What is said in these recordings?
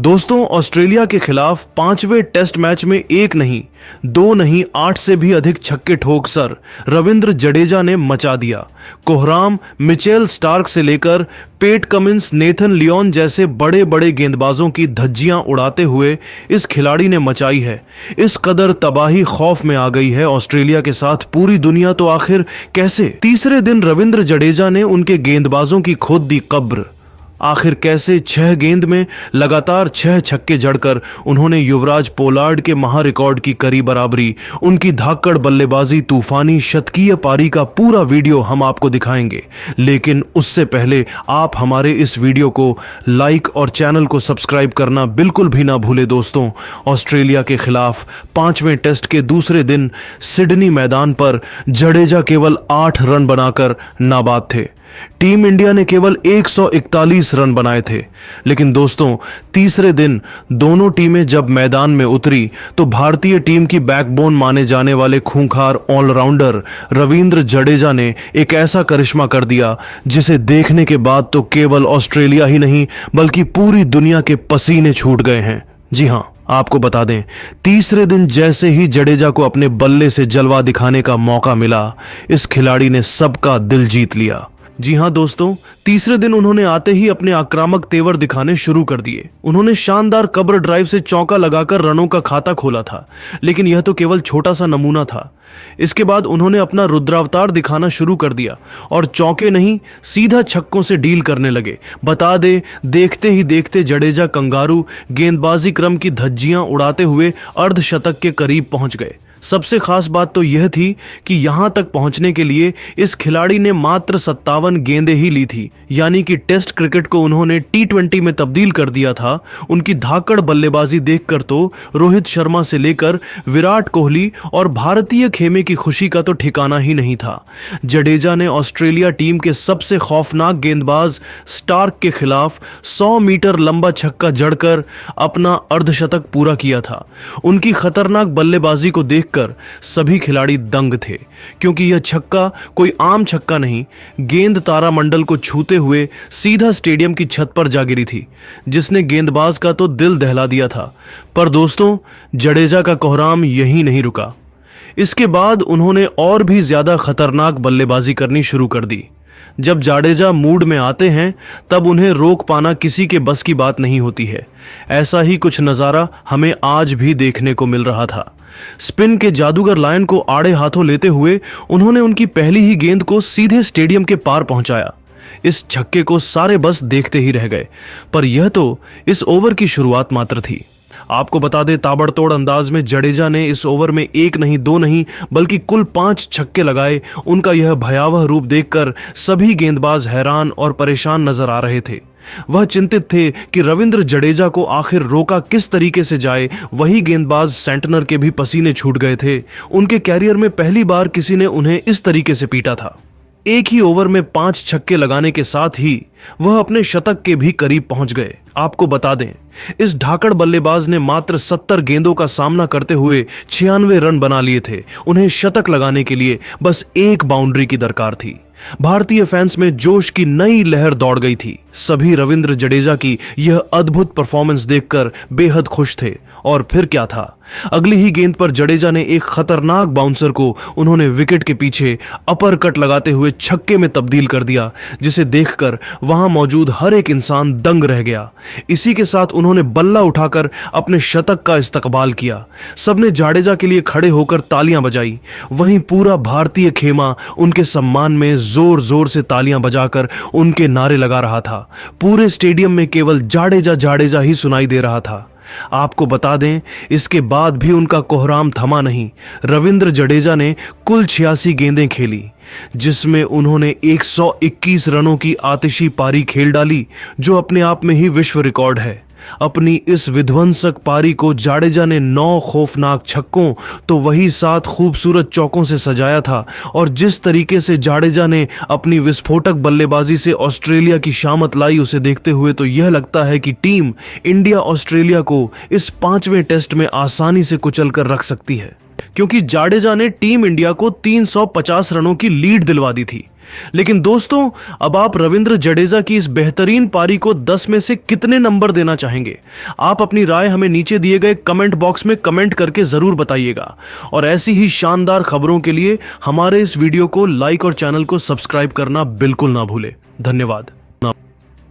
दोस्तों, ऑस्ट्रेलिया के खिलाफ पांचवें टेस्ट मैच में एक नहीं, दो नहीं, 8 से भी अधिक छक्के ठोककर रविंद्र जडेजा ने मचा दिया। कोहराम, मिचेल स्टार्क से लेकर पेट कमिंस, नेथन लियोन जैसे बड़े बड़े गेंदबाजों की धज्जियां उड़ाते हुए इस खिलाड़ी ने मचाई है। इस कदर तबाही खौफ में आ गई है ऑस्ट्रेलिया के साथ पूरी दुनिया, तो आखिर कैसे? तीसरे दिन रविंद्र जडेजा ने उनके गेंदबाजों की खोद दी कब्र। आखिर कैसे 6 गेंद में लगातार 6 छक्के जड़कर उन्होंने युवराज पोलार्ड के महा रिकॉर्ड की करी बराबरी। उनकी धाकड़ बल्लेबाजी, तूफानी शतकीय पारी का पूरा वीडियो हम आपको दिखाएंगे, लेकिन उससे पहले आप हमारे इस वीडियो को लाइक और चैनल को सब्सक्राइब करना बिल्कुल भी ना भूले। दोस्तों, ऑस्ट्रेलिया के खिलाफ 5वें टेस्ट के दूसरे दिन सिडनी मैदान पर जडेजा केवल 8 रन बनाकर नाबाद थे। टीम इंडिया ने केवल 141 रन बनाए थे। लेकिन दोस्तों, तीसरे दिन दोनों टीमें जब मैदान में उतरी तो भारतीय टीम की बैकबोन माने जाने वाले खूंखार ऑलराउंडर रविंद्र जडेजा ने एक ऐसा करिश्मा कर दिया जिसे देखने के बाद तो केवल ऑस्ट्रेलिया ही नहीं बल्कि पूरी दुनिया के पसीने छूट गए हैं। जी हां, आपको बता दें, तीसरे दिन जैसे ही जडेजा को अपने बल्ले से जलवा दिखाने का मौका मिला, इस खिलाड़ी ने सबका दिल जीत लिया। जी हां दोस्तों, तीसरे दिन उन्होंने आते ही अपने आक्रामक तेवर दिखाने शुरू कर दिए। उन्होंने शानदार कवर ड्राइव से चौका लगाकर रनों का खाता खोला था, लेकिन यह तो केवल छोटा सा नमूना था। इसके बाद उन्होंने अपना रुद्रावतार दिखाना शुरू कर दिया और चौके नहीं, सीधा छक्कों से डील करने लगे। बता दे, देखते ही देखते जडेजा कंगारू गेंदबाजी क्रम की धज्जियां उड़ाते हुए अर्धशतक के करीब पहुंच गए। सबसे खास बात तो यह थी कि यहां तक पहुंचने के लिए इस खिलाड़ी ने मात्र 57 गेंदें ही ली थी, यानी कि टेस्ट क्रिकेट को उन्होंने T20 में तब्दील कर दिया था। उनकी धाकड़ बल्लेबाजी देखकर तो रोहित शर्मा से लेकर विराट कोहली और भारतीय खेमे की खुशी का तो ठिकाना ही नहीं था। जडेजा ने ऑस्ट्रेलिया टीम के सबसे खौफनाक गेंदबाज स्टार्क के खिलाफ 100 मीटर लंबा छक्का जड़कर अपना अर्धशतक पूरा किया था। उनकी खतरनाक बल्लेबाजी को देखकर सभी खिलाड़ी दंग थे, क्योंकि यह छक्का कोई आम छक्का नहीं, गेंद तारामंडल को छूते हुए सीधा स्टेडियम की छत पर जा गिरी थी, जिसने गेंदबाज का तो दिल दहला दिया था। पर दोस्तों, जडेजा का कोहराम यहीं नहीं रुका। इसके बाद उन्होंने और भी ज्यादा खतरनाक बल्लेबाजी करनी शुरू कर दी। जब जाडेजा मूड में आते हैं तब उन्हें रोक पाना किसी के बस की बात नहीं होती है। ऐसा ही कुछ नज़ारा हमें आज भी देखने को मिल रहा था। स्पिन के जादूगर लायन को आड़े हाथों लेते हुए उन्होंने उनकी पहली ही गेंद को सीधे स्टेडियम के पार पहुंचाया। इस छक्के को सारे बस देखते ही रह गए, पर यह तो इस ओवर की शुरुआत मात्र थी। आपको बता दें, ताबड़तोड़ अंदाज में जडेजा ने इस ओवर में 1 नहीं, 2 नहीं बल्कि कुल 5 छक्के लगाए। उनका यह भयावह रूप देखकर सभी गेंदबाज हैरान और परेशान नजर आ रहे थे। वह चिंतित थे कि रविंद्र जडेजा को आखिर रोका किस तरीके से जाए। वही गेंदबाज सेंटनर के भी पसीने छूट गए थे। उनके कैरियर में पहली बार किसी ने उन्हें इस तरीके से पीटा था। एक ही ओवर में 5 छक्के लगाने के साथ ही वह अपने शतक के भी करीब पहुंच गए। आपको बता दें, इस धाकड़ बल्लेबाज ने मात्र 70 गेंदों का सामना करते हुए 96 रन बना लिए थे। उन्हें शतक लगाने के लिए बस एक बाउंड्री की दरकार थी। भारतीय फैंस में जोश की नई लहर दौड़ गई थी। सभी रविंद्र जडेजा की यह अद्भुत परफॉर्मेंस देखकर बेहद खुश थे। और फिर क्या था, अगली ही गेंद पर जडेजा ने एक खतरनाक बाउंसर को उन्होंने विकेट के पीछे अपर कट लगाते हुए छक्के में तब्दील कर दिया, जिसे देखकर वहां मौजूद हर एक इंसान दंग रह गया। इसी के साथ उन्होंने बल्ला उठाकर अपने शतक का इस्तकबाल किया। सबने जाडेजा के लिए खड़े होकर तालियां बजाई। वहीं पूरा भारतीय खेमा उनके सम्मान में जोर जोर से तालियां बजाकर उनके नारे लगा रहा था। पूरे स्टेडियम में केवल जाडेजा जाडेजा ही सुनाई दे रहा था। आपको बता दें, इसके बाद भी उनका कोहराम थमा नहीं। रविंद्र जडेजा ने कुल 86 गेंदें खेली, जिसमें उन्होंने 121 रनों की आतिशी पारी खेल डाली, जो अपने आप में ही विश्व रिकॉर्ड है। अपनी इस विध्वंसक पारी को जाडेजा ने 9 खौफनाक छक्कों तो वही 7 खूबसूरत चौकों से सजाया था। और जिस तरीके से जाडेजा ने अपनी विस्फोटक बल्लेबाजी से ऑस्ट्रेलिया की शामत लाई, उसे देखते हुए तो यह लगता है कि टीम इंडिया ऑस्ट्रेलिया को इस 5वें टेस्ट में आसानी से कुचल कर रख सकती है, क्योंकि जाडेजा ने टीम इंडिया को 350 रनों की लीड दिलवा दी थी। लेकिन दोस्तों, अब आप रविंद्र जडेजा की इस बेहतरीन पारी को 10 में से कितने नंबर देना चाहेंगे? आप अपनी राय हमें नीचे दिए गए कमेंट बॉक्स में कमेंट करके जरूर बताइएगा। और ऐसी ही शानदार खबरों के लिए हमारे इस वीडियो को लाइक और चैनल को सब्सक्राइब करना बिल्कुल ना भूले। धन्यवाद।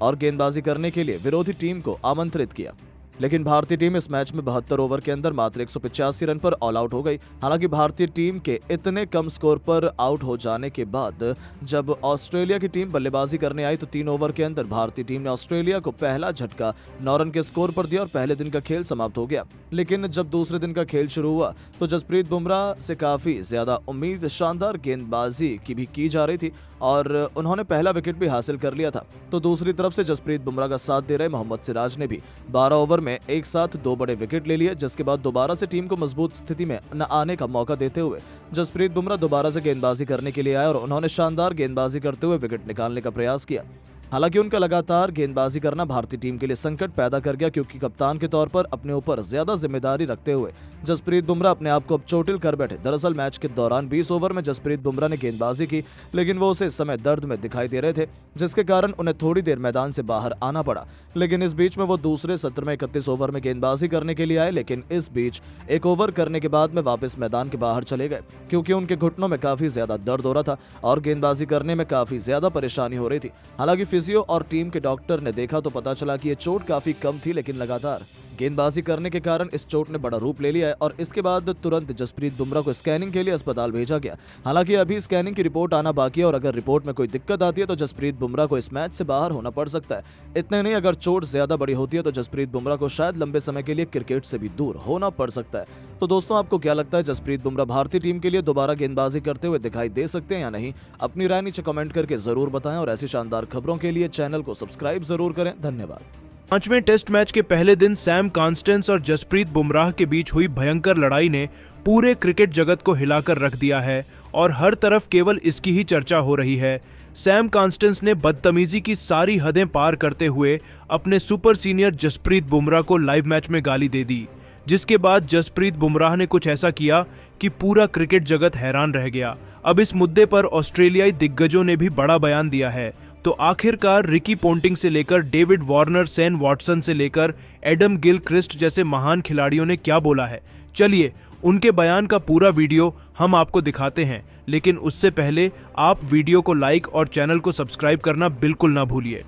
और गेंदबाजी करने के लिए विरोधी टीम को आमंत्रित किया, लेकिन भारतीय टीम इस मैच में 72 ओवर के अंदर मात्र 185 रन पर ऑल आउट हो गई। हालांकि भारतीय टीम के इतने कम स्कोर पर आउट हो जाने के बाद जब ऑस्ट्रेलिया की टीम बल्लेबाजी करने आई तो 3 ओवर के अंदर भारतीय टीम ने ऑस्ट्रेलिया को पहला झटका 9 रन के स्कोर पर दिया और पहले दिन का खेल समाप्त हो गया। लेकिन जब दूसरे दिन का खेल शुरू हुआ तो जसप्रीत बुमराह से काफी ज्यादा उम्मीद, शानदार गेंदबाजी की भी की जा रही थी और उन्होंने पहला विकेट भी हासिल कर लिया था। तो दूसरी तरफ से जसप्रीत बुमराह का साथ दे रहे मोहम्मद सिराज ने भी 12 ओवर में एक साथ 2 बड़े विकेट ले लिए, जिसके बाद दोबारा से टीम को मजबूत स्थिति में न आने का मौका देते हुए जसप्रीत बुमराह दोबारा से गेंदबाजी करने के लिए आए और उन्होंने शानदार गेंदबाजी करते हुए विकेट निकालने का प्रयास किया। हालांकि उनका लगातार गेंदबाजी करना भारतीय टीम के लिए संकट पैदा कर गया, क्योंकि कप्तान के तौर पर अपने ऊपर ज्यादा जिम्मेदारी रखते हुए जसप्रीत बुमराह अपने आप को अब चोटिल कर बैठे। दरअसल मैच के दौरान 20 ओवर में जसप्रीत बुमराह ने गेंदबाजी की, लेकिन वो उसे इस समय दर्द में दिखाई दे रहे थे, जिसके कारण उन्हें थोड़ी देर मैदान से बाहर आना पड़ा। लेकिन इस बीच में वो दूसरे सत्र में 31 ओवर में गेंदबाजी करने के लिए आए, लेकिन इस बीच 1 ओवर करने के बाद में वापस मैदान के बाहर चले गए, क्योंकि उनके घुटनों में काफी ज्यादा दर्द हो रहा था और गेंदबाजी करने में काफी ज्यादा परेशानी हो रही थी। हालांकि फिजियो और टीम के डॉक्टर ने देखा तो पता चला कि ये चोट काफी कम थी, लेकिन लगातार गेंदबाजी करने के कारण इस चोट ने बड़ा रूप ले लिया है और इसके बाद तुरंत जसप्रीत बुमराह को स्कैनिंग के लिए अस्पताल भेजा गया। हालांकि अभी स्कैनिंग की रिपोर्ट आना बाकी है और अगर रिपोर्ट में कोई दिक्कत आती है तो जसप्रीत बुमराह को इस मैच से बाहर होना पड़ सकता है। इतने नहीं, अगर चोट ज्यादा बड़ी होती है तो जसप्रीत बुमराह को शायद लंबे समय के लिए क्रिकेट से भी दूर होना पड़ सकता है। तो दोस्तों, आपको क्या लगता है, जसप्रीत बुमराह भारतीय टीम के लिए दोबारा गेंदबाजी करते हुए दिखाई दे सकते हैं या नहीं? अपनी राय नीचे कमेंट करके जरूर बताएं और ऐसी शानदार खबरों के लिए चैनल को सब्सक्राइब जरूर करें। धन्यवाद। 5वें टेस्ट मैच के पहले दिन सैम कॉन्स्टेंस और जसप्रीत बुमराह के बीच हुई भयंकर लड़ाई ने पूरे क्रिकेट जगत को हिलाकर रख दिया है और हर तरफ केवल इसकी ही चर्चा हो रही है। सैम कॉन्स्टेंस ने बदतमीजी की सारी हदें पार करते हुए अपने सुपर सीनियर जसप्रीत बुमराह को लाइव मैच में गाली दे दी, जिसके बाद जसप्रीत बुमराह ने कुछ ऐसा किया कि पूरा क्रिकेट जगत हैरान रह गया। अब इस मुद्दे पर ऑस्ट्रेलियाई दिग्गजों ने भी बड़ा बयान दिया है। तो आखिरकार रिकी पोंटिंग से लेकर डेविड वार्नर, सेन वॉटसन से लेकर एडम गिलक्रिस्ट जैसे महान खिलाड़ियों ने क्या बोला है, चलिए उनके बयान का पूरा वीडियो हम आपको दिखाते हैं। लेकिन उससे पहले आप वीडियो को लाइक और चैनल को सब्सक्राइब करना बिल्कुल ना भूलिए।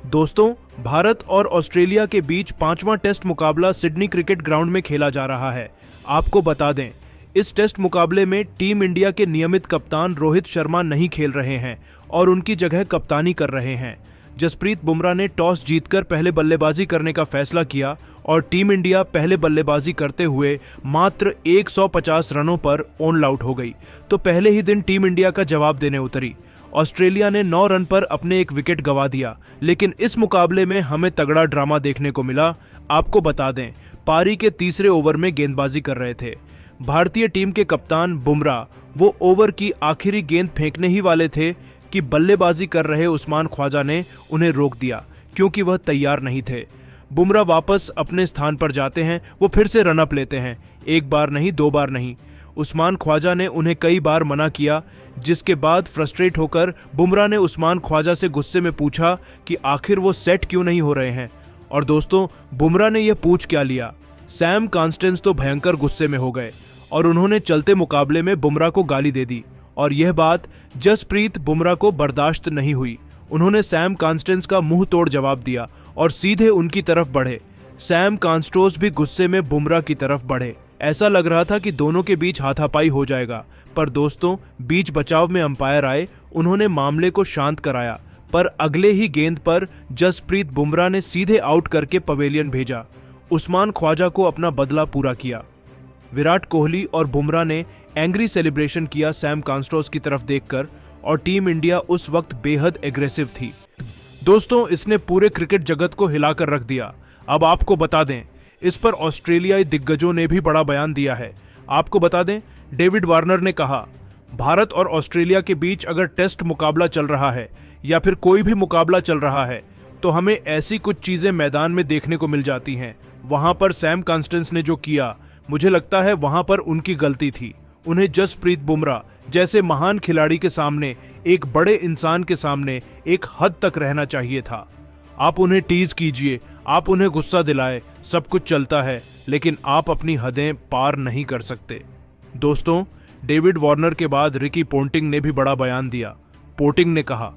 दोस्तों, भारत और ऑस्ट्रेलिया के बीच 5वां टेस्ट मुकाबला सिडनी क्रिकेट ग्राउंड में खेला जा रहा है। आपको बता दें, इस टेस्ट मुकाबले में टीम इंडिया के नियमित कप्तान रोहित शर्मा नहीं खेल रहे हैं और उनकी जगह कप्तानी कर रहे हैं। जसप्रीत बुमराह ने टॉस जीतकर पहले बल्लेबाजी करने का फैसला किया और टीम इंडिया पहले बल्लेबाजी करते हुए मात्र 150 रनों पर ऑल आउट हो गई। तो पहले ही दिन टीम इंडिया का जवाब देने उतरी। ऑस्ट्रेलिया ने 9 रन पर अपने एक विकेट गंवा दिया, लेकिन इस मुकाबले में हमें तगड़ा ड्रामा देखने को मिला। आपको बता दें, पारी के तीसरे ओवर में गेंदबाजी कर रहे थे भारतीय टीम के कप्तान बुमराह। वो ओवर की आखिरी गेंद फेंकने ही वाले थे कि बल्लेबाजी कर रहे उस्मान ख्वाजा ने उन्हें रोक दिया, क्योंकि वह तैयार नहीं थे। बुमराह वापस अपने स्थान पर जाते हैं, वो फिर से रनअप लेते हैं, एक बार नहीं, 2 बार नहीं। उस्मान ख्वाजा ने उन्हें कई बार मना किया, जिसके बाद फ्रस्ट्रेट होकर बुमराह ने उस्मान ख्वाजा से गुस्से में पूछा कि आखिर वो सेट क्यों नहीं हो रहे हैं। और दोस्तों, बुमराह ने यह पूछ क्या लिया। सैम कॉन्स्टेंस तो भयंकर गुस्से में हो गए और उन्होंने चलते मुकाबले में बुमराह को गाली दे दी और यह बात जसप्रीत बुमराह को बर्दाश्त नहीं हुई। उन्होंने सैम कॉन्स्टेंस का मुंह तोड़ जवाब दिया और सीधे उनकी तरफ बढ़े। सैम कॉन्स्टेंस भी गुस्से में बुमराह की तरफ बढ़े। ऐसा लग रहा था कि दोनों के बीच हाथापाई हो जाएगा, पर दोस्तों, बीच बचाव में अंपायर आए, उन्होंने मामले को शांत कराया। पर अगले ही गेंद पर जसप्रीत बुमराह ने सीधे आउट करके पवेलियन भेजा। उस्मान ख्वाजा को अपना बदला पूरा किया। विराट कोहली और बुमराह ने एंग्री सेलिब्रेशन किया सैम कॉन्स्टेंस की तरफ देखकर और टीम इंडिया उस वक्त बेहद एग्रेसिव थी। दोस्तों, इसने पूरे क्रिकेट जगत को हिलाकर रख दिया। अब आपको बता दें, इस पर ऑस्ट्रेलियाई दिग्गजों ने भी बड़ा बयान दिया है। आपको बता दें, डेविड वार्नर ने कहा, भारत और ऑस्ट्रेलिया के बीच अगर टेस्ट मुकाबला चल रहा है या फिर कोई भी मुकाबला चल रहा है तो हमें ऐसी कुछ चीजें मैदान में देखने को मिल जाती हैं। वहां पर सैम कॉन्स्टेंस ने जो किया, मुझे लगता है वहां पर उनकी गलती थी। उन्हें जसप्रीत बुमराह जैसे महान खिलाड़ी के सामने, एक बड़े इंसान के सामने एक हद तक रहना चाहिए था। आप उन्हें टीज कीजिए, आप उन्हें गुस्सा दिलाए, सब कुछ चलता है, लेकिन आप अपनी हदें पार नहीं कर सकते। दोस्तों, डेविड वार्नर के बाद रिकी पोंटिंग ने भी बड़ा बयान दिया। पोंटिंग ने कहा,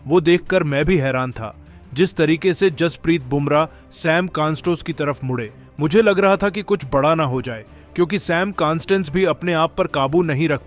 वो देखकर मैं भी हैरान था जिस तरीके से जसप्रीत बुमराह सैम कांस्टोस की तरफ मुड़े। मुझे लग रहा था कि कुछ बड़ा ना हो जाए, क्योंकि सैम कांस्टेंस भी अपने आप पर काबू नहीं रख